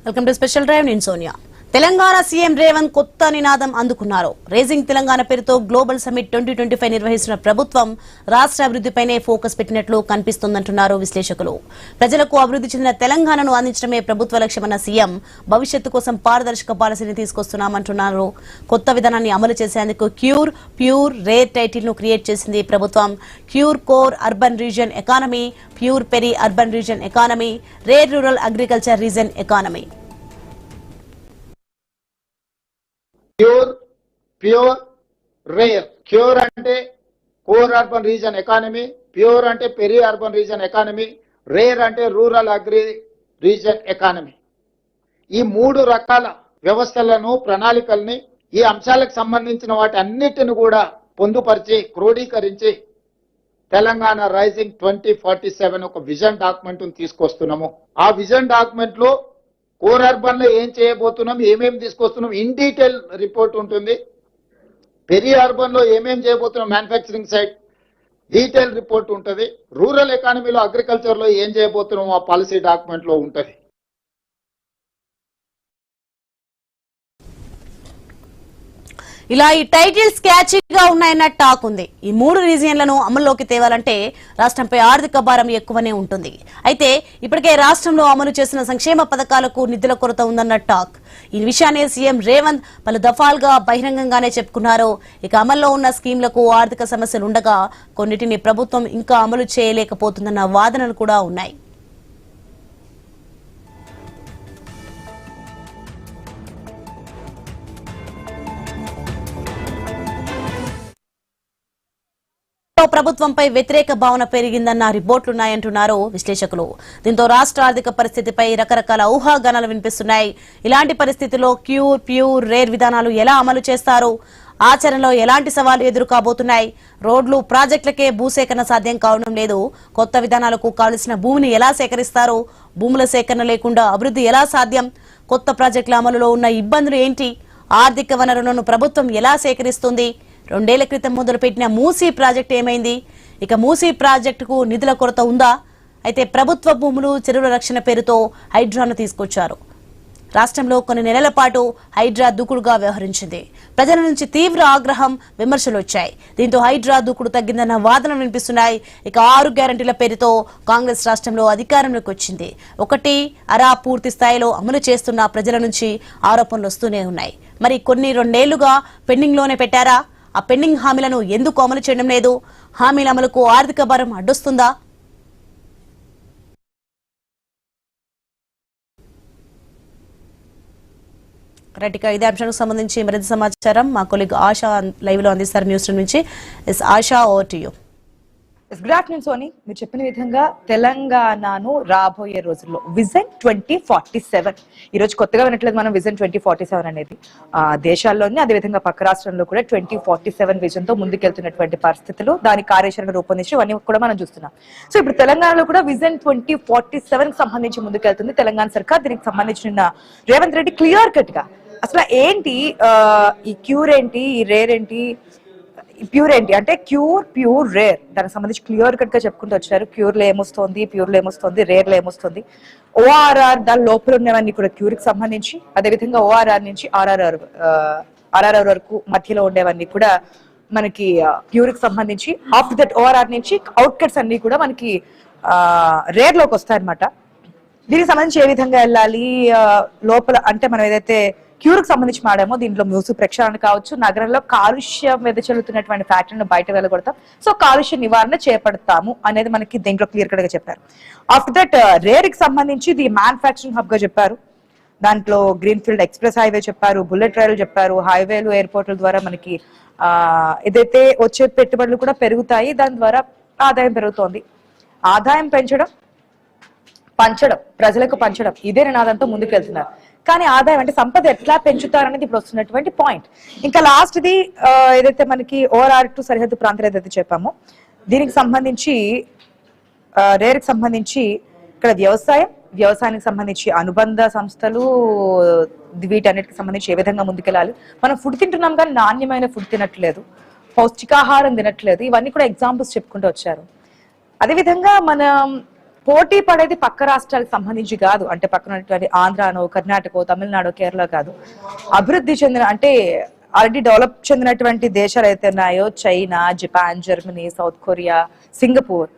Welcome to special drive. నేను Sonia. Telangana CM Revanth కొత్త నినాదం అందుకున్నారు. రేజింగ్ తెలంగాణ పేరుతో గ్లోబల్ సమిట్ 2025 నిర్వహిస్తున్న ప్రభుత్వం రాష్ట్ర అభివృద్ధిపైనే ఫోకస్ పెట్టినట్లు కనిపిస్తోందంటున్నారు విశ్లేషకులు. ప్రజలకు అభివృద్ధి చెందిన తెలంగాణను అందించడమే ప్రభుత్వ లక్ష్యమన్న సీఎం భవిష్యత్తు కోసం పారదర్శక పాలసీని తీసుకొస్తున్నామంటున్నారు. కొత్త విధానాన్ని అమలు చేసేందుకు క్యూర్, ప్యూర్, రేర్ టైటిల్ ను క్రియేట్ చేసింది ప్రభుత్వం. Cure core urban region economy, pure peri urban region economy, rare rural agriculture region economy. Pure, pure, rare. Cure అంటే core urban region economy, pure అంటే peri urban region economy, rare అంటే rural agri region economy. ఈ మూడు రకాల వ్యవస్థలను, ప్రణాళికల్ని, ఈ అంశాలకు సంబంధించిన వాటి అన్నిటిని కూడా పొందుపరిచి క్రోడీకరించి తెలంగాణ రైజింగ్ 2047 ఒక విజన్ డాక్యుమెంట్ తీసుకొస్తున్నాము. ఆ విజన్ డాక్యుమెంట్ లో కోర్ అర్బన్ లో ఏం చేయబోతున్నాం, ఏమేమి తీసుకొస్తున్నాం, ఇన్ డీటెయిల్ రిపోర్ట్ ఉంటుంది. పెరి అర్బన్ లో ఏమేమి చేయబోతున్నాం, మ్యానుఫ్యాక్చరింగ్ సైడ్ డీటెయిల్ రిపోర్ట్ ఉంటుంది. రూరల్ ఎకానమీలో, అగ్రికల్చర్ లో ఏం చేయబోతున్నాం ఆ పాలసీ డాక్యుమెంట్ లో ఉంటుంది. ఇలా ఈ టైటిల్స్ క్యాచీగా ఉన్నాయన్న టాక్ ఉంది. ఈ మూడు రీజియన్లను అమల్లోకి తేవాలంటే రాష్ట్రంపై ఆర్థిక భారం ఎక్కువనే ఉంటుంది. అయితే ఇప్పటికే రాష్ట్రంలో అమలు చేసిన సంక్షేమ పథకాలకు నిధుల కొరత ఉందన్న టాక్. ఈ విషయాన్ని సీఎం రేవంత్ పలు దఫాలుగా బహిరంగంగానే చెప్పుకున్నారు. ఇక అమల్లో ఉన్న స్కీంలకు ఆర్థిక సమస్యలు ఉండగా కొన్నిటిని ప్రభుత్వం ఇంకా అమలు చేయలేకపోతుందన్న వాదనలు కూడా ఉన్నాయి. ప్రభుత్వంపై వ్యతిరేక భావన పెరిగిందన్న రిపోర్టులున్నాయంటున్నారు విశ్లేషకులు. దీంతో రాష్ట్ర ఆర్థిక పరిస్థితిపై రకరకాల ఊహాగానాలు వినిపిస్తున్నాయి. ఇలాంటి పరిస్థితుల్లో క్యూర్, ప్యూర్, రేర్ విధానాలు ఎలా అమలు చేస్తారు? ఆచరణలో ఎలాంటి సవాళ్లు ఎదురుకాబోతున్నాయి? రోడ్లు, ప్రాజెక్టులకే భూసేకరణ సాధ్యం కావడం లేదు. కొత్త విధానాలకు కావలసిన భూమిని ఎలా సేకరిస్తారు? భూముల సేకరణ లేకుండా అభివృద్ధి ఎలా సాధ్యం? కొత్త ప్రాజెక్టుల అమలులో ఉన్న ఇబ్బందులు ఏంటి? ఆర్థిక వనరులను ప్రభుత్వం ఎలా సేకరిస్తుంది? 2 ఏళ్ల క్రితం మొదలుపెట్టిన మూసీ ప్రాజెక్టు ఏమైంది? ఇక మూసీ ప్రాజెక్టుకు నిధుల కొరత ఉందా? అయితే ప్రభుత్వ భూములు, చెరువుల రక్షణ పేరుతో హైడ్రాను తీసుకొచ్చారు. రాష్ట్రంలో కొన్ని నెలల పాటు హైడ్రా దూకుడుగా వ్యవహరించింది. ప్రజల నుంచి తీవ్ర ఆగ్రహం, విమర్శలు వచ్చాయి. దీంతో హైడ్రా దూకుడు తగ్గిందన్న వాదనలు వినిపిస్తున్నాయి. ఇక 6 గ్యారంటీల పేరుతో కాంగ్రెస్ రాష్ట్రంలో అధికారంలోకి వచ్చింది. ఒకటి అరా పూర్తి స్థాయిలో అమలు చేస్తున్న ప్రజల నుంచి ఆరోపణలు వస్తూనే ఉన్నాయి. మరి కొన్ని 2 ఏళ్లుగా పెండింగ్ లోనే పెట్టారా? ఆ పెండింగ్ హామీలను ఎందుకు అమలు చేయడం లేదు? హామీల అమలుకు ఆర్థిక భారం అడ్డొస్తుందా? రైట్, ఇదే అంశానికి సంబంధించి మరింత సమాచారం మా కొలీగ్ ఆశా లైవ్ లో అందిస్తారు న్యూస్ రూమ్ నుంచి. Asha, over to you. Good afternoon Soni. మీరు చెప్పిన విధంగా తెలంగాణను రాబోయే రోజుల్లో విజన్ 2047 ఈ రోజు కొత్తగా వినట్లేదు మనం. విజన్ 2047 అనేది దేశాల్లోనే, అదేవిధంగా పక్క రాష్ట్రంలో కూడా 2047 విజన్ తో ముందుకెళ్తున్నటువంటి పరిస్థితులు, దాని కార్యాచరణ రూపొందించి ఇవన్నీ కూడా మనం చూస్తున్నాం. సో ఇప్పుడు తెలంగాణలో కూడా విజన్ 2047 కి సంబంధించి ముందుకెళ్తుంది తెలంగాణ సర్కార్. దీనికి సంబంధించిన రేవంత్ రెడ్డి క్లియర్ కట్ గా అసలు ఏంటి, ఈ క్యూర్ ఏంటి, ఈ రేర్ ఏంటి, ప్యూర్ ఏంటి అంటే క్యూర్, ప్యూర్, రేర్, దానికి సంబంధించి క్లియర్ కట్ గా చెప్పుకుంటూ వచ్చారు. క్యూర్ లో ఏమొస్తుంది, ప్యూర్ లో ఏమొస్తుంది, రేర్ లో ఏమొస్తుంది, ఓఆర్ఆర్ దాని లోపల ఉన్నవన్నీ కూడా క్యూర్ కి సంబంధించి, అదేవిధంగా ఓఆర్ఆర్ నుంచి ఆర్ఆర్ఆర్ వరకు మధ్యలో ఉండేవన్నీ కూడా మనకి ప్యూర్ కి సంబంధించి. ఆఫ్టర్ దట్ ఓఆర్ఆర్ నుంచి అవుట్కట్స్ అన్ని కూడా మనకి రేర్ లోకి వస్తాయి అనమాట. దీనికి సంబంధించి ఏ విధంగా వెళ్ళాలి, లోపల అంటే మనం ఏదైతే క్యూర్ కి సంబంధించి మాడామో దీంట్లో మ్యూజిక్ ప్రక్షాళన కావచ్చు, నగరంలో కాలుష్యం వెదజల్లుతున్నటువంటి ఫ్యాక్టరీని బయట వెళ్ళగొడతాం, సో కాలుష్య నివారణ చేపడతాము అనేది మనకి దీంట్లో క్లియర్ కట్ గా చెప్పారు. ఆఫ్టర్ దట్ రేర్ కి సంబంధించి ది మ్యానుఫ్యాక్చరింగ్ హబ్ గా చెప్పారు. దాంట్లో గ్రీన్ ఫీల్డ్ ఎక్స్ప్రెస్ హైవే చెప్పారు, బుల్లెట్ రైలు చెప్పారు, హైవేలు, ఎయిర్పోర్ట్ల ద్వారా మనకి ఏదైతే వచ్చే పెట్టుబడులు కూడా పెరుగుతాయి, దాని ద్వారా ఆదాయం పెరుగుతోంది. ఆదాయం పెంచడం, పంచడం, ప్రజలకు పంచడం, ఇదే నినాదంతో ముందుకు వెళ్తున్నారు. కానీ ఆదాయం అంటే సంపద ఎట్లా పెంచుతారనేది ఇప్పుడు వస్తున్నటువంటి పాయింట్. ఇంకా లాస్ట్ది ఏదైతే మనకి ఓఆర్ఆర్ టు సరిహద్దు ప్రాంతాలు ఏదైతే చెప్పామో దీనికి సంబంధించి, రేర్ కి సంబంధించి ఇక్కడ వ్యవసాయానికి సంబంధించి అనుబంధ సంస్థలు, వీటన్నిటికి సంబంధించి ఏ విధంగా ముందుకెళ్ళాలి. మనం ఫుడ్ తింటున్నాం కానీ నాణ్యమైన ఫుడ్ తినట్లేదు, పౌష్టికాహారం తినట్లేదు, ఇవన్నీ కూడా ఎగ్జాంపుల్స్ చెప్పుకుంటూ వచ్చారు. అదేవిధంగా మనం పోటీ పడేది పక్క రాష్ట్రాలకు సంబంధించి కాదు, అంటే పక్కన ఆంధ్రానో కర్ణాటకో తమిళనాడు కేరళ కాదు, అభివృద్ధి చెందిన అంటే ఆల్రెడీ డెవలప్ చెందినటువంటి దేశాలు అయితే ఉన్నాయో China, Japan, Germany, South Korea, Singapore,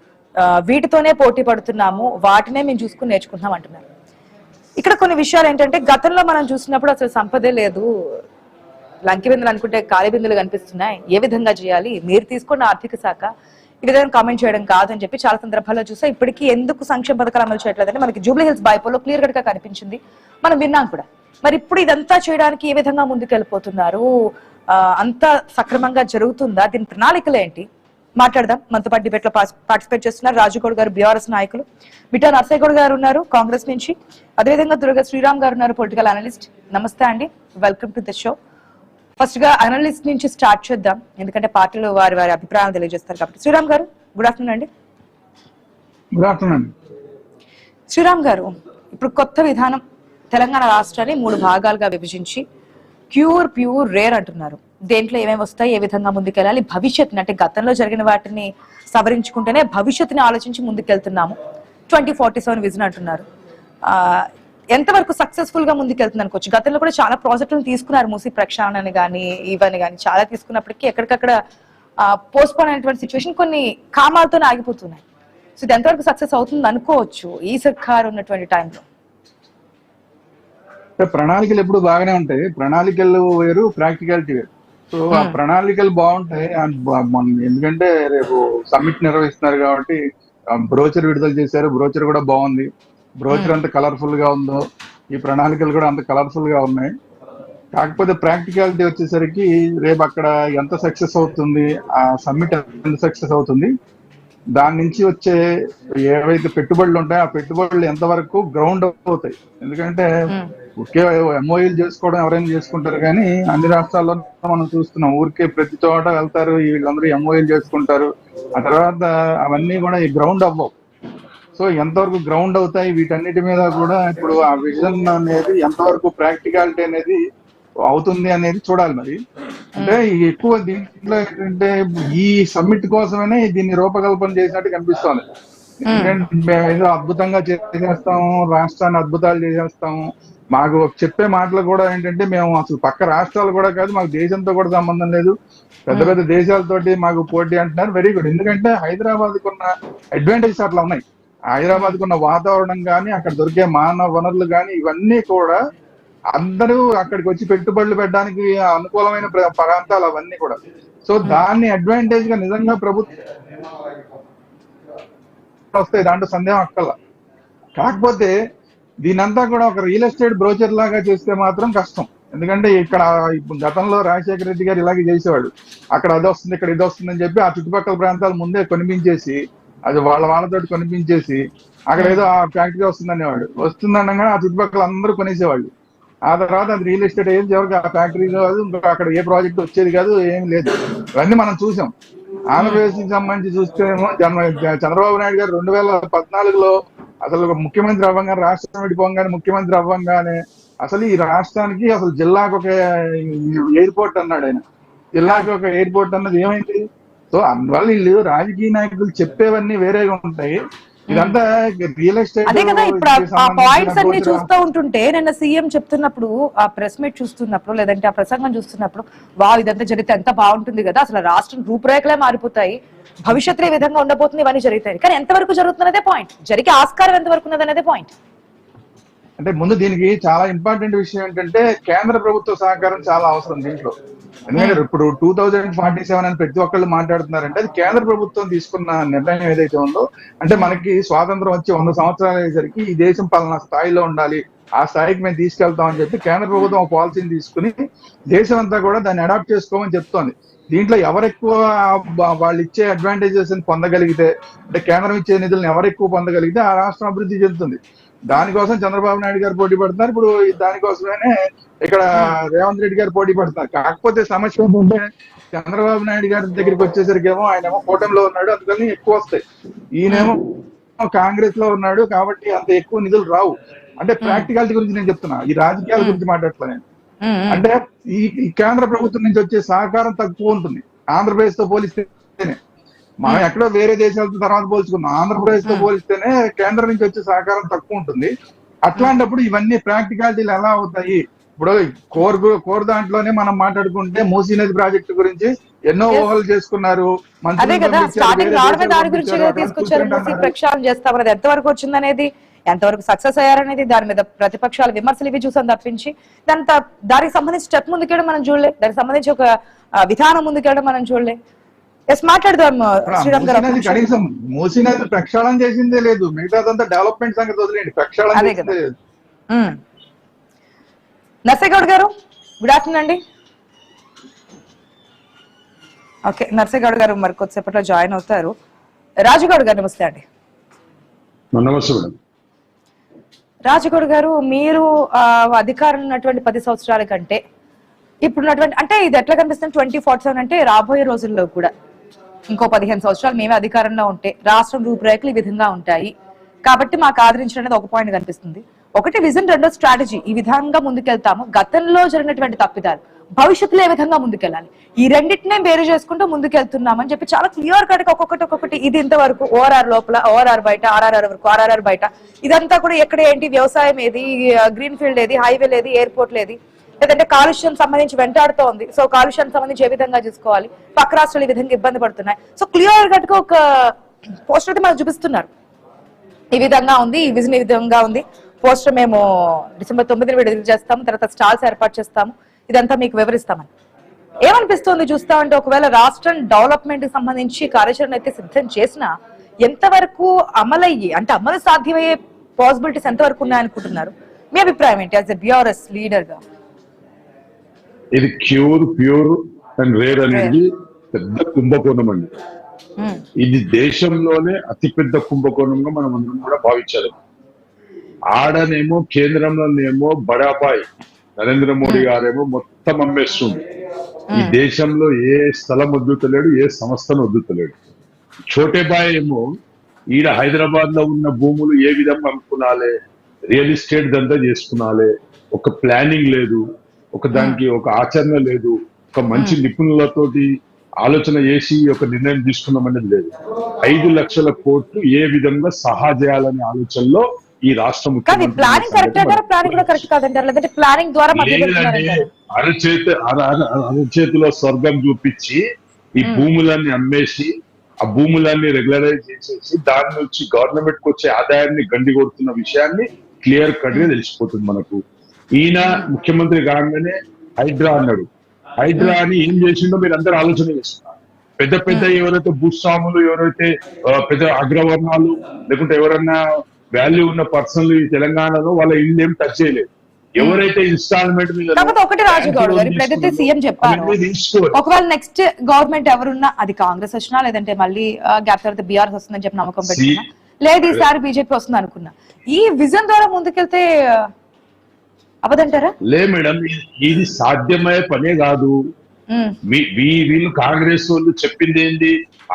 వీటితోనే పోటీ పడుతున్నాము, వాటినే మేము చూసుకుని నేర్చుకుంటున్నాం అంటున్నారు. ఇక్కడ కొన్ని విషయాలు ఏంటంటే గతంలో మనం చూసినప్పుడు అసలు సంపదే లేదు, లంకి బిందులు అనుకుంటే కాలి బిందులు కనిపిస్తున్నాయి, ఏ విధంగా చేయాలి, మీరు తీసుకున్న ఆర్థిక శాఖ ఈ విధంగా కామెంట్ చేయడం కాదని చెప్పి చాలా సందర్భాల్లో చూసా. ఇప్పటికీ ఎందుకు సంక్షేమ పథకాలు అమలు చేయట్లేదంటే మనకి జూబ్లీ హిల్స్ బైపోలో క్లియర్ కట్ గా కనిపించింది, మనం విన్నాం కూడా. మరి ఇప్పుడు ఇదంతా చేయడానికి ఏ విధంగా ముందుకు వెళ్ళిపోతున్నారు, అంతా సక్రమంగా జరుగుతుందా, దీని ప్రణాళికలు ఏంటి మాట్లాడదాం. మనతో పాటు డిబేట్ లో పార్టిసిపేట్ చేస్తున్నారు రాజుగౌడ్ గారు, బీఆర్ఎస్ నాయకులు, బిటా నర్సయ్యగౌడ్ గారు ఉన్నారు కాంగ్రెస్ నుంచి, అదేవిధంగా దుర్గా శ్రీరామ్ గారు ఉన్నారు పొలిటికల్ అనలిస్ట్. నమస్తే అండి, welcome to the show. First గా అనలిస్ట్ నుంచి స్టార్ట్ చేద్దాం, ఎందుకంటే పార్టీలు వారి వారి అభిప్రాయాలు తెలియజేస్తారు కాబట్టి. శ్రీరామ్ గారు, గుడ్ ఆఫ్టర్నూన్ అండి. Good afternoon. శ్రీరామ్ గారు, ఇప్పుడు కొత్త విధానం తెలంగాణ రాష్ట్రాన్ని 3 భాగాలుగా విభజించి క్యూర్, ప్యూర్, రేర్ అంటున్నారు. దేంట్లో ఏమేమి వస్తాయి, ఏ విధంగా ముందుకెళ్ళాలి, భవిష్యత్తుని అంటే గతంలో జరిగిన వాటిని సవరించుకుంటేనే భవిష్యత్తుని ఆలోచించి ముందుకెళ్తున్నాము, 2047 విజన్ అంటున్నారు. ఎంతవరకు సక్సెస్ఫుల్ గా ముందుకెళ్తుంది అనుకోవచ్చు? గతంలో కూడా చాలా ప్రాజెక్టులను తీసుకున్నారు, మూసి ప్రక్షాళన కానీ ఇవన్నీ కానీ చాలా తీసుకున్నప్పటికీ ఎక్కడికక్కడ పోస్ట్ పోన్ అయినటువంటి సిచ్యువేషన్ కొన్ని కామాలతోనే ఆగిపోతున్నాయి. సో ఇది ఎంతవరకు సక్సెస్ అవుతుంది అనుకోవచ్చు ఈ సర్కారు ఉన్నటువంటి టైంలో? ప్రణాళికలు ఎప్పుడు బాగానే ఉంటాయి, ప్రణాళికలు వేరు, ప్రాక్టికాలిటీ వేరు. సో ఆ ప్రణాళికలు బాగుంటాయి, ఎందుకంటే రేపు సమ్మిట్ నిర్వహిస్తున్నారు కాబట్టి బ్రోచర్ విడుదల చేశారు, బ్రోచర్ కూడా బాగుంది. బ్రోచర్ అంత కలర్ఫుల్ గా ఉందో ఈ ప్రణాళికలు కూడా అంత కలర్ఫుల్ గా ఉన్నాయి. కాకపోతే ప్రాక్టికాలిటీ వచ్చేసరికి రేపు అక్కడ ఎంత సక్సెస్ అవుతుంది, ఆ సమ్మిట్ ఎంత సక్సెస్ అవుతుంది, దాని నుంచి వచ్చే ఏవైతే పెట్టుబడులు ఉంటాయో ఆ పెట్టుబడులు ఎంతవరకు గ్రౌండ్ అవుతాయి. ఎందుకంటే ఒకే ఎంఓయూలు చేసుకోవడం ఎవరైనా చేసుకుంటారు, కానీ అన్ని రాష్ట్రాల్లో మనం చూస్తున్నాం ఊరికే ప్రతి చోట వెళ్తారు, వీళ్ళందరూ ఎంఓయూలు చేసుకుంటారు, ఆ తర్వాత అవన్నీ కూడా ఈ గ్రౌండ్ అవ్వవు. సో ఎంతవరకు గ్రౌండ్ అవుతాయి వీటన్నిటి మీద కూడా ఇప్పుడు ఆ విజన్ అనేది ఎంతవరకు ప్రాక్టికాలిటీ అనేది అవుతుంది అనేది చూడాలి. మరి అంటే ఎక్కువ దీంట్లో ఏంటంటే ఈ సమ్మిట్ కోసమనే దీన్ని రూపకల్పన చేసినట్టు కనిపిస్తోంది. ఎందుకంటే మేము ఏదో అద్భుతంగా చేసేస్తాము, రాష్ట్రాన్ని అద్భుతాలు చేసేస్తాము, మాకు చెప్పే మాటలు కూడా ఏంటంటే మేము అసలు పక్క రాష్ట్రాలు కూడా కాదు, మాకు దేశంతో కూడా సంబంధం లేదు, పెద్ద పెద్ద దేశాలతోటి మాకు పోటీ అంటున్నారు. వెరీ గుడ్, ఎందుకంటే హైదరాబాద్ కున్న అడ్వాంటేజెస్ అట్లా ఉన్నాయి. హైదరాబాద్ కున్న వాతావరణం కానీ అక్కడ దొరికే మానవ వనరులు కానీ ఇవన్నీ కూడా అందరూ అక్కడికి వచ్చి పెట్టుబడులు పెట్టడానికి అనుకూలమైన ప్రాంతాలు అవన్నీ కూడా. సో దాన్ని అడ్వాంటేజ్ గా నిజంగా ప్రభుత్వం వస్తాయి, దాంట్లో సందేహం అక్కల. కాకపోతే దీనంతా కూడా ఒక రియల్ ఎస్టేట్ బ్రోచర్ లాగా చేస్తే మాత్రం కష్టం. ఎందుకంటే ఇక్కడ గతంలో రాజశేఖర రెడ్డి గారు ఇలాగే చేసేవాడు, అక్కడ అది వస్తుంది ఇక్కడ ఇది వస్తుంది అని చెప్పి ఆ చుట్టుపక్కల ప్రాంతాలు ముందే కొనిపించేసి అది వాళ్ళతో కొనిపించేసి అక్కడ ఏదో ఆ ఫ్యాక్టరీ వస్తుంది అనేవాడు, వస్తుందనగా ఆ చుట్టుపక్కల అందరూ కొనేసేవాళ్ళు. ఆ తర్వాత అది రియల్ ఎస్టేట్ అయ్యేది, ఎవరికి ఆ ఫ్యాక్టరీ కాదు, ఇంకా అక్కడ ఏ ప్రాజెక్ట్ వచ్చేది కాదు, ఏం లేదు. ఇవన్నీ మనం చూసాం. ఆంధ్రప్రదేశ్ కి సంబంధించి చూస్తేమో చంద్రబాబు నాయుడు గారు 2014లో అసలు ముఖ్యమంత్రి అవ్వగానే, రాష్ట్రం విడిపోగానే ముఖ్యమంత్రి అవ్వగానే అసలు ఈ రాష్ట్రానికి అసలు జిల్లాకు ఒక ఎయిర్పోర్ట్ అన్నాడు ఆయన. జిల్లాకి ఒక ఎయిర్పోర్ట్ అన్నది ఏమైంది? సో అందువల్ల వీళ్ళు రాజకీయ నాయకులు చెప్పేవన్నీ వేరేగా ఉంటాయి. ఇదంతా రియల్ ఎస్టేట్. అదే కదా, ఇప్పుడు ఆ పాయింట్స్ అన్ని చూస్తూ ఉంటుంటే నిన్న సీఎం చెప్తున్నప్పుడు, ఆ ప్రెస్ మీట్ చూస్తున్నప్పుడు, లేదంటే ఆ ప్రసంగం చూస్తున్నప్పుడు, ఇదంతా జరిగితే ఎంత బాగుంటుంది కదా, అసలు రాష్ట్రం రూపురేఖలే మారిపోతాయి, భవిష్యత్తులో ఏ విధంగా ఉండబోతుంది, ఇవన్నీ జరుగుతాయి. కానీ ఎంతవరకు జరుగుతున్నదే పాయింట్, జరిగే ఆస్కారం ఎంతవరకు ఉన్నది అనేది పాయింట్. అంటే ముందు దీనికి చాలా ఇంపార్టెంట్ విషయం ఏంటంటే కేంద్ర ప్రభుత్వ సహకారం చాలా అవసరం దీంట్లో. ఎందుకంటే ఇప్పుడు 2047 అని ప్రతి ఒక్కళ్ళు మాట్లాడుతున్నారంటే అది కేంద్ర ప్రభుత్వం తీసుకున్న నిర్ణయం ఏదైతే ఉందో, అంటే మనకి స్వాతంత్రం వచ్చి 100 సంవత్సరాలు అయ్యేసరికి ఈ దేశం పలానా స్థాయిలో ఉండాలి, ఆ స్థాయికి మేము తీసుకెళ్తామని చెప్పి కేంద్ర ప్రభుత్వం ఒక పాలసీని తీసుకుని దేశం అంతా కూడా దాన్ని అడాప్ట్ చేసుకోమని చెప్తోంది. దీంట్లో ఎవరెక్కువ వాళ్ళు ఇచ్చే అడ్వాంటేజెస్ పొందగలిగితే, అంటే కేంద్రం ఇచ్చే నిధులను ఎవరెక్కువ పొందగలిగితే ఆ రాష్ట్రం అభివృద్ధి చెందుతుంది. దానికోసం చంద్రబాబు నాయుడు గారు పోటీ పడుతున్నారు. ఇప్పుడు దానికోసమే ఇక్కడ రేవంత్ రెడ్డి గారు పోటీ పడుతున్నారు. కాకపోతే సమస్య ఏంటంటే చంద్రబాబు నాయుడు గారి దగ్గరికి వచ్చేసరికేమో ఆయనేమో కూటమిలో ఉన్నాడు, అందుకని ఎక్కువ వస్తాయి. ఈయనేమో కాంగ్రెస్ లో ఉన్నాడు కాబట్టి అంత ఎక్కువ నిధులు రావు. అంటే ప్రాక్టికాలిటీ గురించి నేను చెప్తున్నా, ఈ రాజకీయాల గురించి మాట్లాడుతున్నా నేను. అంటే ఈ కేంద్ర ప్రభుత్వం నుంచి వచ్చే సహకారం తక్కువ ఉంటుంది ఆంధ్రప్రదేశ్ తో పోలిస్తేనే. మనం ఎక్కడో వేరే దేశాలతో తర్వాత పోల్చుకున్నాం. ఆంధ్రప్రదేశ్ తో పోలిస్తేనే కేంద్రం నుంచి వచ్చే సహకారం తక్కువ ఉంటుంది. అట్లాంటప్పుడు ఇవన్నీ ప్రాక్టికాలిటీలు ఎలా అవుతాయి? ఇప్పుడు కోర్ దాంట్లోనే మనం మాట్లాడుకుంటే మూసీ నది ప్రాజెక్టు గురించి ఎన్నో ఊహలు చేసుకున్నారు. అదే కదా స్టార్టింగ్ రావడమే దాని గురించి తీసుకొచ్చారు. మూసీ ప్రక్షాళన చేస్తామన్నది ఎంతవరకు వచ్చిందనేది, ఎంతవరకు సక్సెస్ అయ్యారనేది, దాని మీద ప్రతిపక్షాల విమర్శలు ఇవి చూసాం తప్పించి దానికి సంబంధించి స్టెప్ ముందుకెళ్ళడం మనం చూడలే, దానికి సంబంధించి ఒక విధానం ముందుకెళ్ళడం మనం చూడలే. ఎస్ మాట్లాడదాం శ్రీరామ్ గారు. కనీసం మూసీ నది ప్రక్షాళన చేసిందే లేదు, మిగతాదంతా డెవలప్మెంట్ సంగతి వదిలేండి, ప్రక్షాళన చేసిందే లేదు. నర్సేగౌడ్ గారు గుడ్ ఆఫ్టర్నూన్ అండి. ఓకే, నర్సేగౌడ్ గారు మరి కొద్దిసేపట్లో జాయిన్ అవుతారు. రాజుగౌడ్ గారు నమస్తే అండి. నమస్తే మేడం. రాజుగౌడ్ గారు, మీరు అధికారం ఉన్నటువంటి 10 సంవత్సరాల కంటే ఇప్పుడున్నటువంటి, అంటే ఇది ఎట్లా కనిపిస్తుంది 2047 అంటే రాబోయే రోజుల్లో కూడా ఇంకో 15 సంవత్సరాలు మేమే అధికారంలో ఉంటే రాష్ట్రం రూపురేఖలు ఈ విధంగా ఉంటాయి కాబట్టి మాకు ఆదరించడం అనేది ఒక పాయింట్ కనిపిస్తుంది. ఒకటి విజన్, రెండో స్ట్రాటజీ. ఈ విధంగా ముందుకెళ్తాము, గతంలో జరిగినటువంటి తప్పిదాలు భవిష్యత్తులో ఏ విధంగా ముందుకెళ్ళాలి, ఈ రెండింటినే వేరు చేసుకుంటూ ముందుకెళ్తున్నామని చెప్పి చాలా క్లియర్ కట్ గా ఒక్కొక్కటి ఇది ఇంతవరకు ఓఆర్ఆర్ లోపల, ఓఆర్ఆర్ బయట, ఆర్ఆర్ఆర్ వరకు, ఆర్ఆర్ఆర్ బయట, ఇదంతా కూడా ఎక్కడ ఏంటి, వ్యవసాయం ఏది, గ్రీన్ ఫీల్డ్ ఏది, హైవే ఏది, ఎయిర్పోర్ట్ ఏది, లేదంటే కాలుష్యం సంబంధించి వెంటాడుతూ ఉంది. సో కాలుష్యానికి సంబంధించి ఏ విధంగా చూసుకోవాలి, పక్క రాష్ట్రాలు ఈ విధంగా ఇబ్బంది పడుతున్నాయి. సో క్లియర్ కట్ గా ఒక పోస్టర్ అయితే మనకు చూపిస్తున్నారు. ఈ విధంగా ఉంది, ఈ విజన్ ఈ విధంగా ఉంది. పోస్టర్ మేము డిసెంబర్ 9న విడుదల చేస్తాము, తర్వాత స్టాల్స్ ఏర్పాటు చేస్తాము, ఇదంతా మీకు వివరిస్తామని. ఏమనిపిస్తుంది చూస్తా ఉంటే, ఒకవేళ రాష్ట్రం డెవలప్మెంట్ కి సంబంధించి కార్యాచరణ అయితే సిద్ధం చేసినా ఎంతవరకు అమలయ్యి, అంటే అమలు సాధ్యమయ్యే పాసిబిలిటీస్ ఎంతవరకు ఉన్నాయనుకుంటున్నారు? మీ అభిప్రాయం ఏంటి యాజ్ ఎ బిఆర్ఎస్ లీడర్ గా? ఇది ప్యూర్ అండ్ రేర్ అనేది పెద్ద కుంభకోణం అండి. ఇది దేశంలోనే అతిపెద్ద కుంభకోణంగా మనం అందరం కూడా భావించాలి. ఆడనేమో కేంద్రంలోనేమో బడాబాయ్ నరేంద్ర మోడీ గారేమో మొత్తం అమ్మేస్తుంది. ఈ దేశంలో ఏ స్థలం వద్దుతలేడు, ఏ సంస్థను వద్దుతలేడు. ఛోటే బాయ్ ఏమో ఈడ హైదరాబాద్ లో ఉన్న భూములు ఏ విధంగా అమ్ముకునాలే, రియల్ ఎస్టేట్ దంతా చేసుకునాలే, ఒక ప్లానింగ్ లేదు, ఒక దానికి ఒక ఆచరణ లేదు, ఒక మంచి నిపుణులతోటి ఆలోచన చేసి ఒక నిర్ణయం తీసుకున్నాం అనేది లేదు. 5 లక్షల కోట్లు ఏ విధంగా సహా చేయాలనే ఆలోచనలో ఈ రాష్ట్ర ముఖ్యమంత్రి అరచేతిలో స్వర్గం చూపించి ఈ భూములన్నీ అమ్మేసి, ఆ భూములన్నీ రెగ్యులరైజ్ చేసేసి దాని నుంచి గవర్నమెంట్ కు వచ్చే ఆదాయాన్ని గండి కొడుతున్న విషయాన్ని క్లియర్ కట్ గా తెలిసిపోతుంది మనకు. ఈయన ముఖ్యమంత్రి కాగానే హైడ్రా అన్నాడు. హైడ్రా అని ఏం చేసిండో మీరు అందరూ ఆలోచన చేస్తున్నారు. పెద్ద ఎవరైతే భూస్వాములు, ఎవరైతే పెద్ద అగ్రవర్ణాలు, లేకుంటే ఎవరన్నా వాల్యూ ఉన్న పర్సన్లు ఈ తెలంగాణలో వాళ్ళ ఇల్లు ఏం టచ్ చేయలేదు. ఎవరైతే ఇన్స్టాల్మెంట్ మీద ఒకటి రాజుగౌడ్ గారు ఇప్పుడు ఏదైతే సీఎం చెప్పారు, ఒకవేళ నెక్స్ట్ గవర్నమెంట్ ఎవరున్నా, అది కాంగ్రెస్ వచ్చినా లేదంటే మళ్ళీ గ్యాప్ తర్వాత బీఆర్ఎస్ వస్తుందని చెప్పి నమ్మకం పెట్టుకున్నా, లేదు ఈసారి బీజేపీ వస్తుంది అనుకున్నా, ఈ విజన్ ద్వారా ముందుకెళ్తే అవదంటారా? లే మేడం, ఇది సాధ్యమయ్యే పనే కాదు. వీళ్ళు కాంగ్రెస్ వాళ్ళు చెప్పింది ఏంది,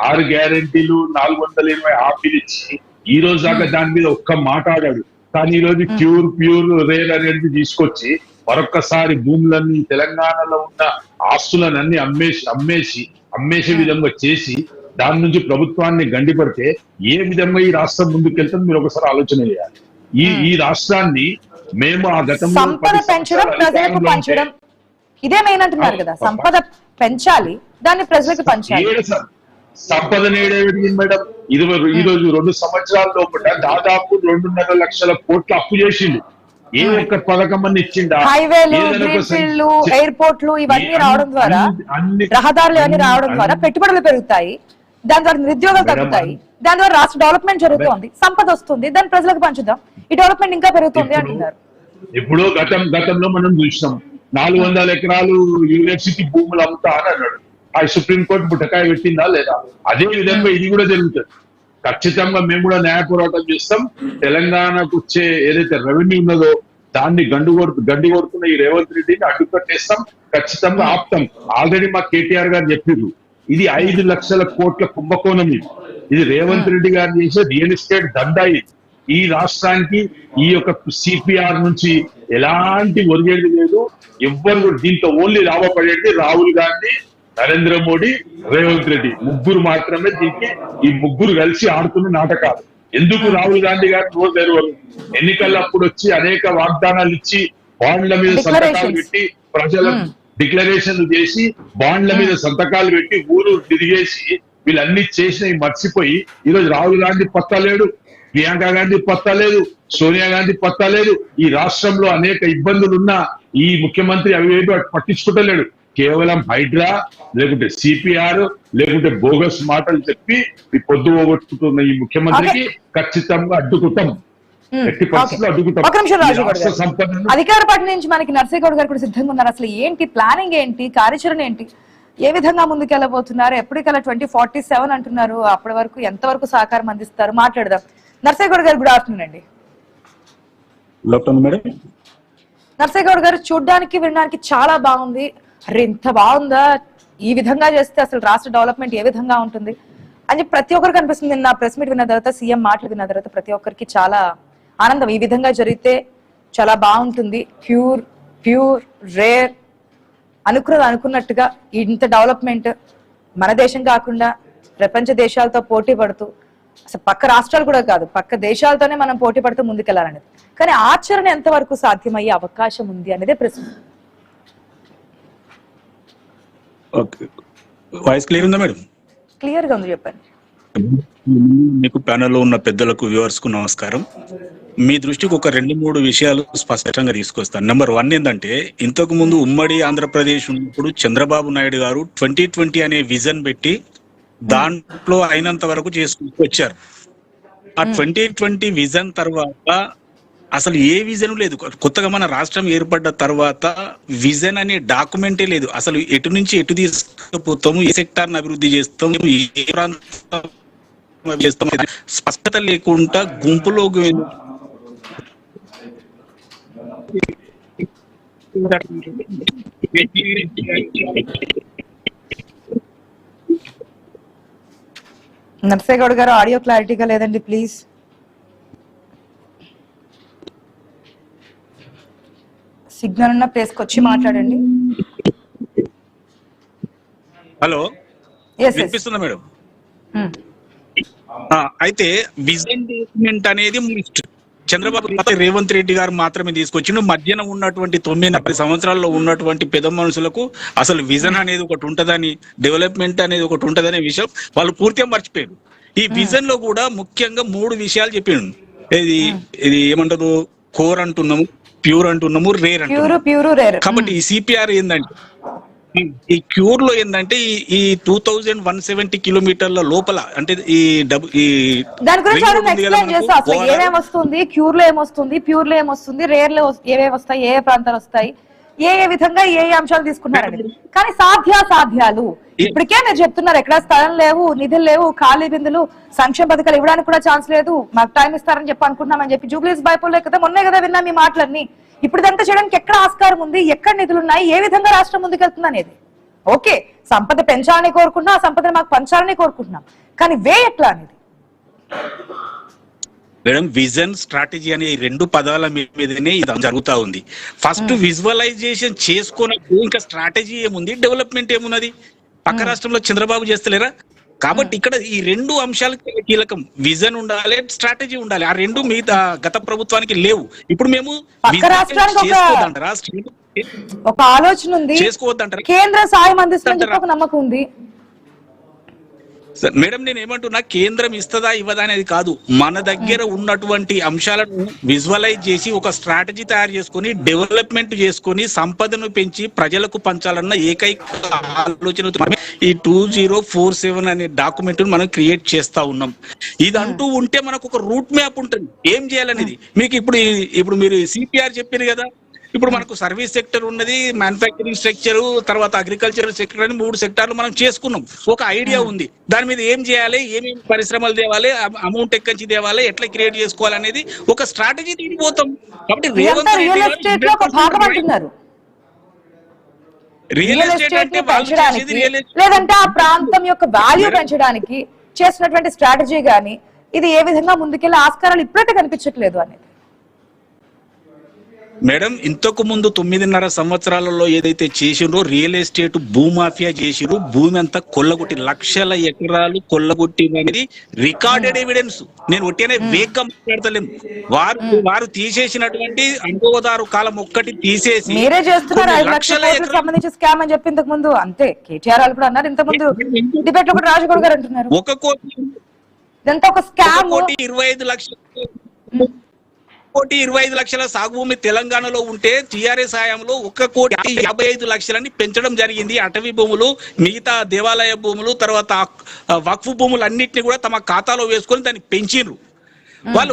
6 గ్యారెంటీలు 420 హామీలు ఇచ్చి ఈ రోజు దాకా దాని మీద ఒక్క మాట్లాడాడు. కానీ ఈ రోజు ప్యూర్ రేర్ అనేది తీసుకొచ్చి మరొక్కసారి భూములన్నీ తెలంగాణలో ఉన్న ఆస్తులన్నీ అమ్మేసే విధంగా చేసి దాని నుంచి ప్రభుత్వాన్ని గండిపడితే ఏ విధంగా ఈ రాష్ట్రం ముందుకెళ్తుంది మీరు ఒకసారి ఆలోచన చేయాలి. ఈ రాష్ట్రాన్ని మేము ఆ గతంలో సంపద పెంచడం, ప్రజలకు పంచడం, ఇదే మెయిన్ అంటున్నారు కదా. సంపద పెంచాలి, దాన్ని ప్రజలకు పంచాలి. సంపద నేడేది మేడం, ఈ రోజు 2 సంవత్సరాల లోపల దాదాపు 2.5 లక్షల కోట్ల అప్పు చేసిండు. ఏ ఒక్క పథకం అని ఇచ్చిండా? హైవేలు, గ్రీన్ఫీల్డ్లు, ఎయిర్పోర్ట్లు ఇవన్నీ రావడం ద్వారా, రహదారులు ఇవన్నీ రావడం ద్వారా పెట్టుబడులు పెరుగుతాయి, దాని ద్వారా నిరుద్యోగాలు తగ్గుతాయి, దాని ద్వారా రాష్ట్ర డెవలప్మెంట్ జరుగుతుంది, సంపద వస్తుంది, దాన్ని ప్రజలకు పంచుదాం, ఈ డెవలప్మెంట్ ఇంకా పెరుగుతుంది అంటున్నారు. ఇప్పుడు గతంలో మనం చూసినాం 400 ఎకరాలు యూనివర్సిటీ భూములు అమ్ముతా అని అన్నాడు. ఆ సుప్రీంకోర్టు బుట్టకాయ పెట్టిందా లేదా? అదే విధంగా ఇది కూడా జరుగుతుంది. ఖచ్చితంగా మేము కూడా న్యాయ పోరాటం చేస్తాం. తెలంగాణకు వచ్చే ఏదైతే రెవెన్యూ ఉన్నదో దాన్ని గండి కొడుతున్న ఈ రేవంత్ రెడ్డిని అడ్డుకట్టేస్తాం, ఖచ్చితంగా ఆపుతాం. ఆల్రెడీ మా కేటీఆర్ గారు చెప్పారు, ఇది 5 లక్షల కోట్ల కుంభకోణం. ఇది రేవంత్ రెడ్డి గారు చేసే రియల్ ఎస్టేట్ దందా. ఈ రాష్ట్రానికి ఈ యొక్క సిపిఆర్ నుంచి ఎలాంటి ఒరిగేది లేదు. ఎవ్వరు కూడా దీంతో ఓన్లీ లాభపడేది రాహుల్ గాంధీ, నరేంద్ర మోడీ, రేవంత్ రెడ్డి ముగ్గురు మాత్రమే దీనికి, ఈ ముగ్గురు కలిసి ఆడుతున్న నాటకాలు. ఎందుకు రాహుల్ గాంధీ గారు రోజు ఎరువరు ఎన్నికలప్పుడు వచ్చి అనేక వాగ్దానాలు ఇచ్చి బాండ్ల మీద సంతకాలు పెట్టి ప్రజలకు డిక్లరేషన్లు చేసి బాండ్ల మీద సంతకాలు పెట్టి ఊరు తిరిగేసి వీళ్ళన్ని చేసినవి మర్చిపోయి ఈరోజు రాహుల్ గాంధీ పత్తా లేడు, ప్రియాంక గాంధీ పత్తా లేదు, సోనియా గాంధీ పత్తా లేదు. ఈ రాష్ట్రంలో అనేక ఇబ్బందులు ఉన్నా ఈ ముఖ్యమంత్రి అవి పట్టించుకుంటలేడు. కేవలం హైడ్రా లేకుంటే సిపిఆర్ లేకుంటే బోగస్ మాటలు చెప్పి ఈ పొద్దు పోగొట్టుకుంటున్న ఈ ముఖ్యమంత్రికి ఖచ్చితంగా అడ్డుకుంటాం, ఎట్టి పరిస్థితుల్లో అడ్డుకుంటాం. అధికార పార్టీ నుంచి మనకి నర్సేగౌడ్ గారు కూడా సిద్ధంగా ఉన్నారు. అసలు ఏంటి ప్లానింగ్, ఏంటి కార్యాచరణ, ఏంటి, ఏ విధంగా ముందుకెళ్ళబోతున్నారు, ఎప్పటికల్లా 2047 అంటున్నారు, అప్పటి వరకు ఎంతవరకు సహకారం అందిస్తారు మాట్లాడదాం. నర్సేగౌడ్ గారు గుడ్ ఆఫ్టర్నూన్ అండి. నర్సేగౌడ్ గారు, చూడ్డానికి వినడానికి చాలా బాగుంది. అరే ఇంత బాగుందా, ఈ విధంగా చేస్తే అసలు రాష్ట్ర డెవలప్మెంట్ ఏ విధంగా ఉంటుంది అని చెప్పి ప్రతి ఒక్కరికి అనిపిస్తుంది. నా ప్రెస్ మీట్ విన్న తర్వాత, సీఎం మాటలు విన్న తర్వాత ప్రతి ఒక్కరికి చాలా ఆనందం. ఈ విధంగా జరిగితే చాలా బాగుంటుంది, ప్యూర్ రేర్ అనుకున్నట్టుగా ఇంత డెవలప్మెంట్ మన దేశం కాకుండా ప్రపంచ దేశాలతో పోటీ పడుతూ, అసలు పక్క రాష్ట్రాలు కూడా కాదు పక్క దేశాలతోనే మనం పోటీ పడుతూ ముందుకెళ్లాలనేది. కానీ ఆచరణ ఎంతవరకు సాధ్యమయ్యే అవకాశం ఉంది అనేదే ప్రశ్న. వాయిస్ క్లియర్ ఉందా మేడం? క్లియర్ గా ఉంది, చెప్పండి. మీకు ప్యానెల్లో ఉన్న పెద్దలకు, వ్యూవర్స్ కు నమస్కారం. మీ దృష్టికి ఒక 2-3 విషయాలు స్పష్టంగా తీసుకొస్తాను. నెంబర్ 1 ఏంటంటే, ఇంతకు ముందు ఉమ్మడి ఆంధ్రప్రదేశ్ ఉన్నప్పుడు చంద్రబాబు నాయుడు గారు 2020 అనే విజన్ పెట్టి దాంట్లో అయినంత వరకు చేసుకుంటూ వచ్చారు. ఆ 2020 విజన్ తర్వాత అసలు ఏ విజన్ లేదు. కొత్తగా మన రాష్ట్రం ఏర్పడ్డ తర్వాత విజన్ అనే డాక్యుమెంటే లేదు. అసలు ఎటు నుంచి ఎటు తీసుకుపోతాము, ఏ సెక్టార్ని అభివృద్ధి చేస్తాము, ఏ ప్రాంతం చేస్తాము, స్పష్టత లేకుండా గుంపులో నర్సేగౌడ్ గారు, ఆడియో క్లారిటీగా లేదండి, ప్లీజ్. సిగ్నల్ ఉన్న ప్లేస్ కి వచ్చి మాట్లాడండి. హలో, వినిపిస్తుందా మేడం? అయితే విజన్ డాక్యుమెంట్ అనేది చంద్రబాబు రేవంత్ రెడ్డి గారు మాత్రమే తీసుకొచ్చిండు. మధ్యన ఉన్నటువంటి 9-10 సంవత్సరాల్లో ఉన్నటువంటి పెద్ద మనుషులకు అసలు విజన్ అనేది ఒకటి ఉంటదని, డెవలప్మెంట్ అనేది ఒకటి ఉంటదనే విషయం వాళ్ళు పూర్తిగా మర్చిపోయారు. ఈ విజన్ లో కూడా ముఖ్యంగా 3 విషయాలు చెప్పిండు. ఇది ఏమంటారు, కోర్ అంటున్నాము, ప్యూర్ అంటున్నాము, రేర్ అంటున్నాము. కాబట్టి ఈ సిపిఆర్ ఏంటంటే, ఈ క్యూర్ లో ఏంటంటే ఈ 2170 కిలోమీటర్ల లోపల, అంటే దాని గురించి ఎక్స్ప్లెయిన్ చేస్తా. అసలు ఏమేమి వస్తుంది, క్యూర్ లో ఏమొస్తుంది, ప్యూర్ లో ఏమొస్తుంది, రేర్ లో ఏమేమి వస్తాయి, ఏ ప్రాంతాలు వస్తాయి, ఏ విధంగా ఏ అంశాలు తీసుకున్నారండి. కానీ సాధ్యాలు ఇప్పటికే మీరు చెప్తున్నారు, ఎక్కడ స్థలం లేవు, నిధులు లేవు, ఖాళీ బిందులు, సంక్షేమ పథకాలు ఇవ్వడానికి కూడా ఛాన్స్ లేదు, మాకు టైం ఇస్తారని చెప్పి అనుకుంటున్నామని చెప్పి జూబ్లీస్ బైపోల్ కదా మొన్నే కదా విన్నాం ఈ మాటలన్నీ. ఇప్పుడు ఇదంతా చేయడానికి ఎక్కడ ఆస్కారం ఉంది, ఎక్కడ నిధులు ఉన్నాయి, ఏ విధంగా రాష్ట్రం ముందుకెళ్తుంది అనేది. ఓకే, సంపద పెంచాలని కోరుకుంటున్నాం, ఆ సంపదను మాకు పంచాలని కోరుకుంటున్నాం, కానీ వే ఎట్లా అనేది. మేడం, విజన్, స్ట్రాటజీ అనే 2 పదాల మీదనే ఇది జరుగుతా ఉంది. ఫస్ట్ విజువలైజేషన్ చేసుకున్న ఇంకా స్ట్రాటజీ ఏముంది, డెవలప్మెంట్ ఏమున్నది? పక్క రాష్ట్రంలో చంద్రబాబు చేస్తలేరా? కాబట్టి ఇక్కడ ఈ 2 అంశాలు కీలకం. విజన్ ఉండాలి, స్ట్రాటజీ ఉండాలి. ఆ 2 మిగతా గత ప్రభుత్వానికి లేవు. ఇప్పుడు మేము ఒక ఆలోచన ఉంది, చేసుకోవద్దంటారు, కేంద్ర సాయం అందిస్తుందని ఒక నమ్మకం ఉంది. మేడం, నేను ఏమంటున్నా, కేంద్రం ఇస్తుందా ఇవ్వదా అనేది కాదు, మన దగ్గర ఉన్నటువంటి అంశాలను విజువలైజ్ చేసి ఒక స్ట్రాటజీ తయారు చేసుకుని, డెవలప్మెంట్ చేసుకుని, సంపదను పెంచి ప్రజలకు పంచాలన్న ఏకైక ఆలోచన ఈ 2047 అనే డాక్యుమెంట్ మనం క్రియేట్ చేస్తా ఉన్నాం. ఇది అంటూ ఉంటే మనకు ఒక రూట్ మ్యాప్ ఉంటుంది ఏం చేయాలనేది. మీకు ఇప్పుడు మీరు సిపిఆర్ చెప్పారు కదా, ఇప్పుడు మనకు సర్వీస్ సెక్టర్ ఉన్నది, మ్యానుఫ్యాక్చరింగ్ సెక్టర్, తర్వాత అగ్రికల్చరల్ సెక్టర్ అని 3 సెక్టార్లు మనం చేసుకున్నాం. ఒక ఐడియా ఉంది, దాని మీద ఏం చేయాలి, ఏమేమి పరిశ్రమలు తేవాలి, అమౌంట్ ఎక్కడి తేవాలి, ఎట్లా క్రియేట్ చేసుకోవాలి అనేది ఒక స్ట్రాటజీ తీరిపోతాం. కాబట్టి రియల్ ఎస్టేట్ అంటే లేదంటే ఆ ప్రాంతం యొక్క వాల్యూ పెంచడానికి చేసినటువంటి స్ట్రాటజీ గానీ ఇది ఏ విధంగా ముందుకెళ్ళే ఆస్కారాలు ఇప్పుడైతే కనిపించట్లేదు అనేది. మేడం ఇంతకు ముందు 9.5 సంవత్సరాలలో ఏదైతే చేసిండ్రో రియల్ ఎస్టేట్ భూమాఫియా చేసిరు, భూమి అంతా కొల్లగొట్టి లక్షల ఎకరాలు కొల్లగొట్టి అనేది రికార్డెడ్ ఎవిడెన్స్. నేను ఒట్టినే వేగంగా మాట్లాడతలేను. వారు తీసేసినటువంటి అనుభవదారు కాలం ఒక్కటి తీసేసి మీరే చేస్తున్నారు 5 లక్షల లక్షల కోట్లకు సంబంధించి స్కామ్ అని చెప్పి ఇంతకు ముందు అంతే కేటీఆర్ వాళ్ళు కూడా అన్నారు. ఇంతకు ముందు డిబేట్ లో కూడా రాజగౌడ్ గారు అంటున్నారు 1 కోటి ఇదంతా ఒక స్కామ్. 1,25 లక్షల సాగు భూమి తెలంగాణలో ఉంటే టీఆర్ఎస్ హయాంలో 1,55 లక్షలని పెంచడం జరిగింది. అటవీ భూములు, మిగతా దేవాలయ భూములు, తర్వాత వక్ఫ్ భూములు అన్నింటినీ కూడా తమ ఖాతాలో వేసుకొని దాన్ని పెంచిండ్రు.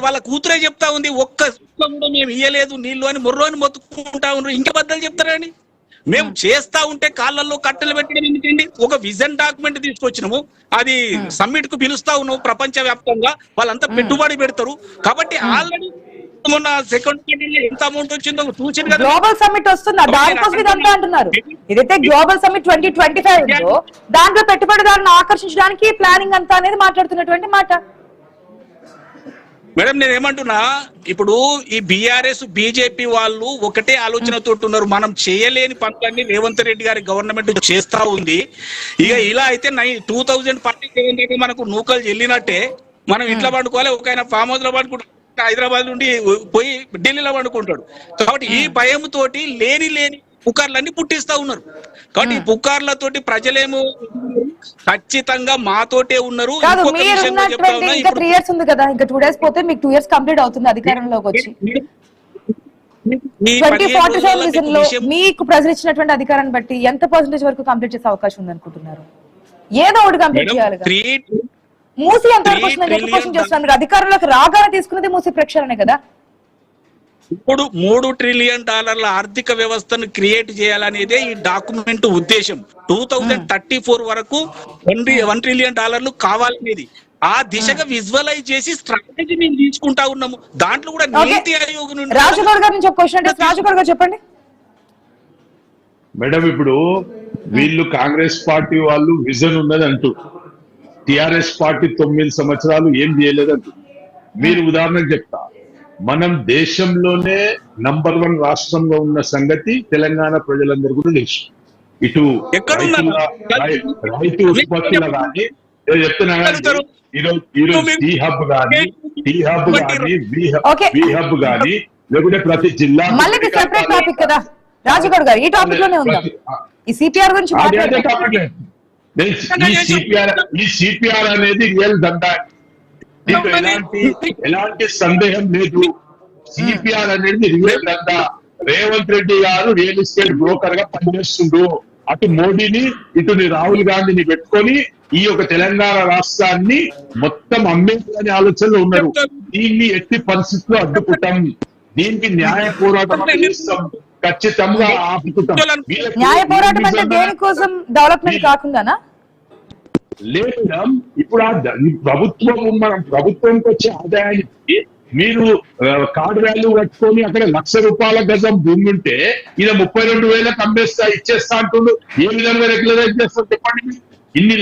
వాళ్ళ కూతురే చెప్తా ఉంది, ఒక్క కూడా మేము ఇయ్యలేదు నీళ్లు అని మొర్రోని మొత్తుకుంటా ఉన్నారు. ఇంకా బద్దలు చెప్తారని మేము చేస్తా ఉంటే కాళ్ళల్లో కట్టెలు పెట్టడం ఎందుకండి? ఒక విజన్ డాక్యుమెంట్ తీసుకొచ్చినాము, అది సమ్మిట్ కు పిలుస్తా ఉన్నాము ప్రపంచ వ్యాప్తంగా, వాళ్ళంతా పెట్టుబడి పెడతారు. కాబట్టి ఆల్రెడీ మొన్న సెకండ్ ఎంత అమౌంట్ వచ్చిందో చూసింది కదా. గ్లోబల్ సమ్మిట్ వస్తుంది దానికోసం ఇదంతా అంటున్నారు. ఇదైతే గ్లోబల్ సమ్మిట్ 2025 లో దాంట్లో పెట్టుబడిదారులను ఆకర్షించడానికి ప్లానింగ్ అంతా అనేది మాట్లాడుతున్నటువంటి మాట. మేడం నేను ఏమంటున్నా, ఇప్పుడు ఈ బీఆర్ఎస్ బీజేపీ వాళ్ళు ఒకటే ఆలోచనతో ఉన్నారు, మనం చేయలేని పనులన్నీ రేవంత్ రెడ్డి గారి గవర్నమెంట్ చేస్తా ఉంది. ఇక ఇలా అయితే 2047 దాకా మనకు నూకలు చెల్లినట్టే. మనం ఇంట్లో పండుకోవాలి, ఒక ఆయన ఫామ్ హౌస్ లో పండుకుంటాడు, హైదరాబాద్ నుండి పోయి ఢిల్లీలో పండుకుంటాడు. కాబట్టి ఈ భయం తోటి లేని పుకార్లన్నీ పుట్టిస్తా ఉన్నారు. కాబట్టి ఈ పుకార్లతోటి ప్రజలేమో ఖచ్చితంగా మాతోటే ఉన్నారు. కాదు, మీరు ఉన్నటువంటి ఇంకా 3 years ఉంది కదా, ఇంకా 2 days పోతే మీకు 2 years కంప్లీట్ అవుతుంది అధికారంలోకి వచ్చి. 2047 విజన్ లో మీకు ప్రజలు ఇచ్చినటువంటి అధికారాన్ని బట్టి ఎంత % వరకు కంప్లీట్ చేసే అవకాశం ఉంది అనుకుంటున్నారు? ఏదో ఒకటి కంప్లీట్ చేయాలి. మూసి ఎంత వరకు వస్తుందని చెప్పి క్వశ్చన్ చేస్తున్నారు. మీరు అధికారంలోకి రాగానే తీసుకున్నది మూసి ప్రక్షాళనే కదా. ఇప్పుడు $3 ట్రిలియన్ ఆర్థిక వ్యవస్థను క్రియేట్ చేయాలనేదే ఈ డాక్యుమెంట్ ఉద్దేశం. 2034 వరకు $1 ట్రిలియన్ కావాలనేది. ఆ దిశగా విజువలైజ్ చేసి స్ట్రాటజీ మేము తీసుకుంటా ఉన్నాము. దాంట్లో కూడా నీతి ఆయోగ్ నుండి రాజగౌడ్ గారి నుంచి ఒక క్వశ్చన్ అంటే రాజగౌడ్ గారు చెప్పండి మేడం. ఇప్పుడు వీళ్ళు కాంగ్రెస్ పార్టీ వాళ్ళు విజన్ ఉన్నది అంటూ, టిఆర్ఎస్ పార్టీ 9 సంవత్సరాలు ఏం చేయలేదంటూ. మీరు ఉదాహరణకు చెప్తా, మనం దేశంలోనే నంబర్ 1 రాష్ట్రంగా ఉన్న సంగతి తెలంగాణ ప్రజలందరూ కూడా తెలుసు. ఇటు రైతు ఉత్పత్తులు కానీ చెప్తున్నా, ఈరోజు టీ హబ్ కానీ వి హబ్ కానీ లేకుంటే ప్రతి జిల్లా సెపరేట్ టాపిక్ కదా రాజగౌడ్ గారు, ఈ టాపిక్ లోనే ఉందా? ఈ సిపిఆర్ గురించి ఈ సిపిఆర్ అనేది రియల్ దందా, దీంట్లో ఎలాంటి సందేహం లేదు. సిపిఆర్ అనేది రియల్ దందా. రేవంత్ రెడ్డి గారు రియల్ ఎస్టేట్ బ్రోకర్ గా పనిచేస్తుండ్రు. అటు మోడీని ఇటు రాహుల్ గాంధీని పెట్టుకొని ఈ యొక్క తెలంగాణ రాష్ట్రాన్ని మొత్తం అమ్మేయాలనే ఆలోచనలో ఉన్నారు. దీన్ని ఎట్టి పరిస్థితుల్లో అడ్డుకుంటాం, దీనికి న్యాయ పోరాటం చేస్తాం, ఖచ్చితంగా ఆపుకుంటాం. న్యాయ పోరాటం అంటే దేనికోసం? డెవలప్మెంట్ కాకుండానా? లేదు మేడం, ఇప్పుడు మనం ప్రభుత్వంకి వచ్చే ఆదాయానికి మీరు కార్డు వాల్యూ కట్టుకొని అక్కడ ₹1,00,000 గజం భూమి ఉంటే ఈయన 32,000 ఇచ్చేస్తా అంటుండు. ఏ విధంగా రెగ్యులరైజ్ చేస్తాం చెప్పండి? ఇన్ని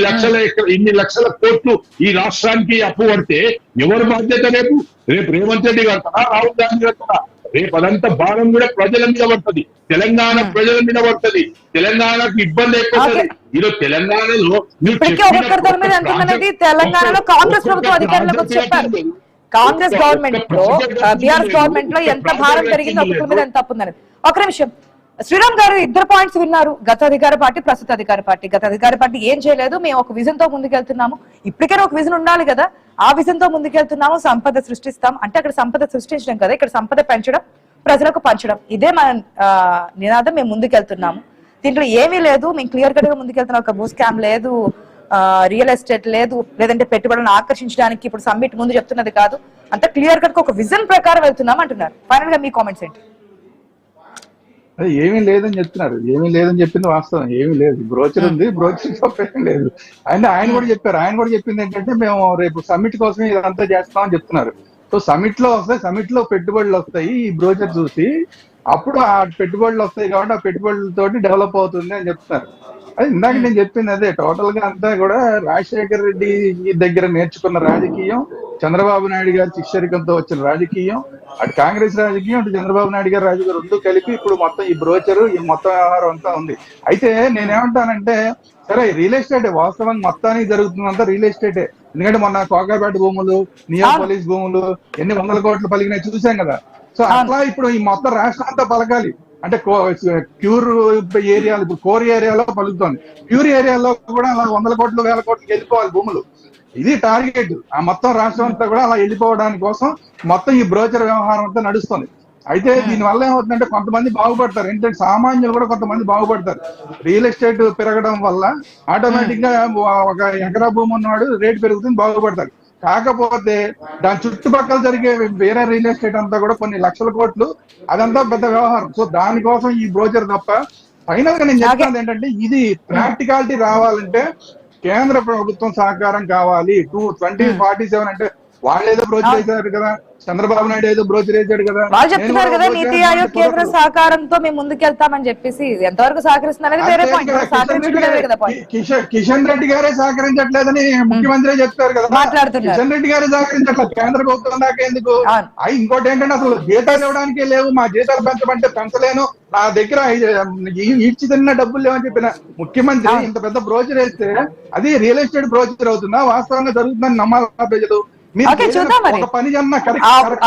లక్షల కోట్లు ఈ రాష్ట్రానికి అప్పు పడితే ఎవరు బాధ్యత? రేపు రేవంత్ రెడ్డి కడతారా, రాహుల్ గాంధీ కడతారా? రేపు అదంతా భారం కూడా ప్రజల మీద పడుతుంది, తెలంగాణ ప్రజల మీద పడుతుంది. తెలంగాణకు ఇబ్బంది అయిపోతుంది. ఈరోజు తెలంగాణలో తెలంగాణలో కాంగ్రెస్ ప్రభుత్వం అధికారంలోకి వచ్చి చెప్పారు, కాంగ్రెస్ గవర్నమెంట్ లో బీఆర్ఎస్ గవర్నమెంట్ లో ఎంత భారం పెరిగింది, ఒక్కొక్కరి మీద ఎంత తప్పు ఉందని. ఒక నిమిషం, శ్రీరామ్ గారు 2 పాయింట్స్ విన్నారు. గత అధికార పార్టీ, ప్రస్తుత అధికార పార్టీ. గత అధికార పార్టీ ఏం చేయలేదు, మేము ఒక విజన్ తో ముందుకెళ్తున్నాము. ఇప్పటికైనా ఒక విజన్ ఉండాలి కదా, ఆ విజన్ తో ముందుకెళ్తున్నాము, సంపద సృష్టిస్తాం అంటే అక్కడ సంపద సృష్టించడం కదా, ఇక్కడ సంపద పెంచడం, ప్రజలకు పంచడం, ఇదే మన నినాదం. మేము ముందుకెళ్తున్నాము, దీంట్లో ఏమీ లేదు, మేము క్లియర్ కట్ గా ముందుకెళ్తున్నాం. ఒక భూ స్కామ్ లేదు, రియల్ ఎస్టేట్ లేదు, లేదంటే పెట్టుబడులను ఆకర్షించడానికి ఇప్పుడు సమ్మిట్ ముందు చెప్తున్నది కాదు, అంత క్లియర్ కట్ ఒక విజన్ ప్రకారం వెళ్తున్నాం అంటున్నారు. ఫైనల్ గా మీ కామెంట్స్ ఏంటి? ఏమీ లేదని చెప్తున్నారు. ఏమీ లేదని చెప్పింది వాస్తవం, ఏమీ లేదు. బ్రోచర్ ఉంది, బ్రోచర్ తప్పేం లేదు. అండ్ ఆయన కూడా చెప్పారు, ఆయన కూడా చెప్పింది ఏంటంటే మేము రేపు సమ్మిట్ కోసమే ఇదంతా చేస్తామని చెప్తున్నారు. సో సమ్మిట్ లో వస్తాయి, సమ్మిట్ లో పెట్టుబడులు వస్తాయి, ఈ బ్రోచర్ చూసి అప్పుడు ఆ పెట్టుబడులు వస్తాయి కాబట్టి ఆ పెట్టుబడులతోటి డెవలప్ అవుతుంది అని చెప్తున్నారు. అది ఇందాక నేను చెప్పింది అదే, టోటల్ గా అంతా కూడా రాజశేఖర రెడ్డి దగ్గర నేర్చుకున్న రాజకీయం, చంద్రబాబు నాయుడు గారి శిష్యరికంతో వచ్చిన రాజకీయం, అటు కాంగ్రెస్ రాజకీయం, అటు చంద్రబాబు నాయుడు గారి రాజకీయం రెండు కలిపి ఇప్పుడు మొత్తం ఈ బ్రోచరు, ఈ మొత్తం వ్యవహారం అంతా ఉంది. అయితే నేనేమంటానంటే, సరే రియల్ ఎస్టేట్ వాస్తవంగా మొత్తానికి జరుగుతుందంతా రియల్ ఎస్టేటే. ఎందుకంటే మొన్న కోకాపేట భూములు, నియోపోలిస్ భూములు ఎన్ని వందల కోట్లు పలికినాయి చూసాం కదా. సో అట్లా ఇప్పుడు ఈ మొత్తం రాష్ట్రం అంతా పలకాలి అంటే ప్యూర్ ఏరియాలు, ఇప్పుడు కోర్ ఏరియాలో పలుకుతోంది, ప్యూర్ ఏరియాలో కూడా అలా వందల కోట్లు వేల కోట్లకి వెళ్ళిపోవాలి భూములు. ఇది టార్గెట్. ఆ మొత్తం రాష్ట్రం అంతా కూడా అలా వెళ్ళిపోవడానికి కోసం మొత్తం ఈ బ్రోచర్ వ్యవహారం అంతా నడుస్తుంది. అయితే దీనివల్ల ఏమవుతుందంటే కొంతమంది బాగుపడతారు, ఏంటంటే సామాన్యులు కూడా కొంతమంది బాగుపడతారు. రియల్ ఎస్టేట్ పెరగడం వల్ల ఆటోమేటిక్ గా ఒక ఎకరా భూమి ఉన్నవాడు రేటు పెరుగుతుంది, బాగుపడతారు. కాకపోతే దాని చుట్టుపక్కల జరిగే వేరే రియల్ ఎస్టేట్ అంతా కూడా కొన్ని లక్షల కోట్లు, అదంతా పెద్ద వ్యవహారం. సో దానికోసం ఈ బ్రోచర్ తప్ప. ఫైనల్ గా నేను చెప్తాను ఏంటంటే, ఇది ప్రాక్టికాలిటీ రావాలంటే కేంద్ర ప్రభుత్వం సహకారం కావాలి. 2047 అంటే వాళ్ళు ఏదో బ్రోచర్ వేశారు కదా, చంద్రబాబు నాయుడు ఏదో బ్రోచర్ వేశాడు కదా, వాళ్ళు చెప్తున్నారు కదా నీతి ఆయోగ్ కేంద్ర సహకారంతో మేము ముందుకెళ్తామని చెప్పేసి. ఎంతవరకు సహకరిస్తున్నారు వేరే పాయింట్. కిషన్ రెడ్డి గారే సహకరించట్లేదని ముఖ్యమంత్రి చెప్తారు కదా, మాట్లాడుతున్నారు. కిషన్ రెడ్డి గారే సహకరించట్లేదు, కేంద్ర ప్రభుత్వం దాకా ఎందుకు. ఇంకోటి ఏంటంటే అసలు జీతాలు ఇవ్వడానికే లేవు, మా జీతాలు పెంచమంటే పెంచలేను, నా దగ్గర ఈడ్చి తిన్న డబ్బులు లేవని చెప్పిన ముఖ్యమంత్రి ఇంత పెద్ద బ్రోచర్ వేస్తే అది రియల్ ఎస్టేట్ బ్రోచర్ అవుతుందా, వాస్తవంగా జరుగుతుందని నమ్మాలా ప్రజలు? చూద్దాం మరి.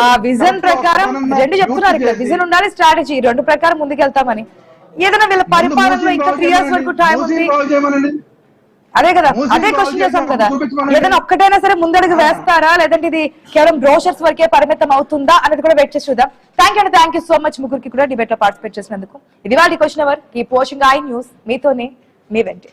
ఆ విజన్ ప్రకారం రెండు చెప్తున్నారు ఇక్కడ, విజన్ ఉండాలి, స్ట్రాటజీ రెండు ప్రకారం ముందుకెళ్తామని. ఏదైనా వీళ్ళ పరిపాలనలో ఇంకా 3 years వరకు టైం ఉంది. అదే కదా, అదే క్వశ్చన్ చేశాం కదా, ఏదైనా ఒక్కటైనా సరే ముందడుగు వేస్తారా, లేదంటే ఇది కేవలం బ్రోషర్స్ వరకే పరిమితం అవుతుందా అనేది కూడా వెయిట్ చేసి చూద్దాం. థ్యాంక్ యూ సో మచ్ ముగ్గురికి కూడా డిబేట్ లో పార్టిసిపేట్ చేసినందుకు. ఇది వాళ్ళ question hour. Keep watching iNews. మీతోనే మీ వెంటే.